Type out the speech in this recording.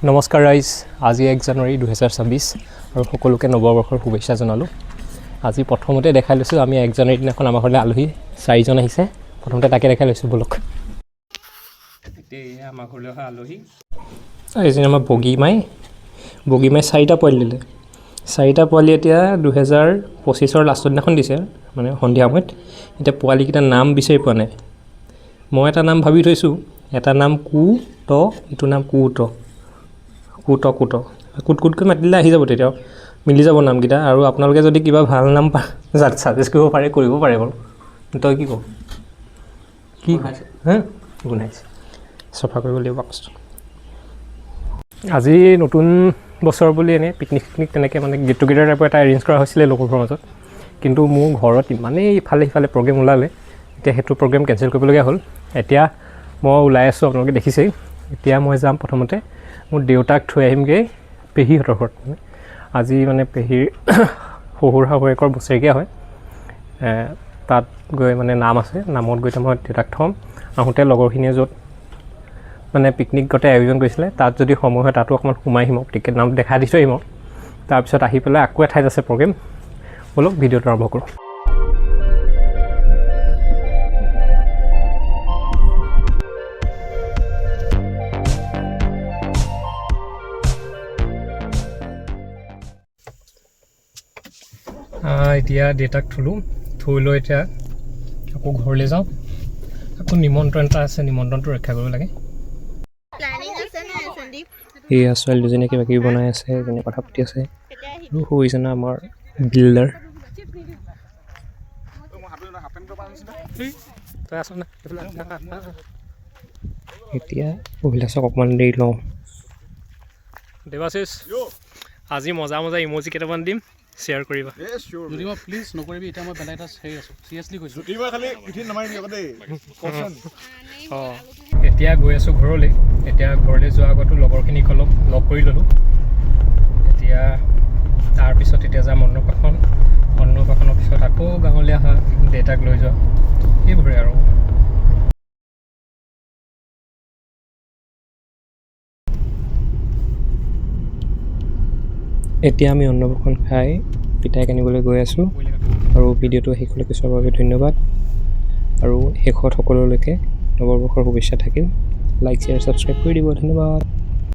নমস্কাৰ ৰাইজ, আজি 1 জানুৱাৰী 2026 আৰু সকলোকে নৱবৰ্ষৰ শুভেচ্ছা জনালোঁ। আজি প্ৰথমতে দেখাই লৈছোঁ আমি 1 জানুৱাৰী দিনাখন আমাৰ ঘৰলৈ আলহী 4জন আহিছে। প্ৰথমতে তাকে দেখাই লৈছোঁ বলক। এতিয়া আমাৰ ঘৰলৈ অহা আলহী এইজনী আমাৰ বগীমাই 4টা পোৱালি দিলে। 4টা পোৱালি এতিয়া 2025ৰ লাষ্টৰ দিনাখন দিছে, মানে সন্ধিয়া সময়ত। এতিয়া পোৱালিকেইটাৰ নাম বিচাৰি পোৱা নাই। মই এটা নাম ভাবি থৈছোঁ, এটা নাম কুট, ইটো নাম কুট কুটকৈ মাতিলে আহি যাব, তেতিয়া মিলি যাব নামকেইটা। আৰু আপোনালোকে যদি কিবা ভাল নাম ছাজেষ্ট কৰিব পাৰে, কৰিব পাৰে বাৰু। তই কি কওঁ? কি গোন্ধাইছে, চফা কৰিব লাগিব বাকচটো। আজি নতুন বছৰ বুলি এনেই পিকনিক তেনেকৈ মানে গেট টুগেডাৰ টাইপৰ এটা এৰেঞ্জ কৰা হৈছিলে লগৰবোৰৰ মাজত। কিন্তু মোৰ ঘৰত ইমানেই ইফালে সিফালে প্ৰগ্ৰেম ওলালে, এতিয়া সেইটো প্ৰগ্ৰেম কেঞ্চেল কৰিবলগীয়া হ'ল। এতিয়া মই ওলাই আছোঁ, আপোনালোকে দেখিছেই। এতিয়া মই যাম প্ৰথমতে মোৰ দেউতাক থৈ আহিমগৈ পেহীহঁতৰ ঘৰত। আজি মানে পেহীৰ শহুৰ শাহুৱেকৰ বছৰেকীয়া হয়, তাত গৈ মানে নাম আছে। নামত গৈ মই দেউতাক থ'ম। আহোঁতে লগৰখিনিয়ে য'ত মানে পিকনিক গোটেই আয়োজন কৰিছিলে, তাত যদি সময় হয় তাতো অকণমান সোমাই আহিম, টিকেট নাম দেখা দি থৈ আহিম। তাৰপিছত আহি পেলাই আকৌ এঠাইত আছে প্ৰগ্ৰেম। ব'লক ভিডিঅ'টো আৰম্ভ কৰোঁ। এতিয়া দেউতাক থ'লোঁ, থৈ লৈ এতিয়া আকৌ ঘৰলৈ যাওঁ। আকৌ নিমন্ত্ৰণ এটা আছে, নিমন্ত্ৰণটো ৰক্ষা কৰিব লাগে। এয়া ছোৱালী দুজনীয়ে কিবা কিবি বনাই আছে, এজনীয়ে কথা পাতি আছে। আৰু সৰুজনে আমাৰ বিল্ডাৰ। এতিয়া অভিলাষক অকণমান দেৰি লওঁ। দেৱাশিষ, আজি মজা ইম'জি কেইটামান দিম, শ্বেয়াৰ কৰিবা। প্লিজ নকৰিবি, এতিয়া মই বেলেগ এটা হেৰি আছোঁ, চিৰিয়াছলি কৈছোঁ। অঁ, এতিয়া গৈ আছোঁ ঘৰলৈ। এতিয়া ঘৰলৈ যোৱাৰ আগতো লগৰখিনিক অলপ লগ কৰি ল'লোঁ। এতিয়া তাৰপিছত এতিয়া যাম অন্নপ্ৰাশন। অন্নপ্ৰাশনৰ পিছত আকৌ গাঁৱলৈ অহা, দেউতাক লৈ যোৱা, সেইবোৰে আৰু। এতিয়া আমি অন্নপ্ৰাশন খাই পিতাইক আনিবলৈ গৈ আছোঁ। আৰু ভিডিঅ'টো শেষলৈকে চোৱাৰ বাবে ধন্যবাদ। আৰু শেষত সকলোলৈকে নৱবৰ্ষৰ শুভেচ্ছা থাকিল। লাইক, শ্বেয়াৰ, ছাবস্ক্ৰাইব কৰি দিব। ধন্যবাদ।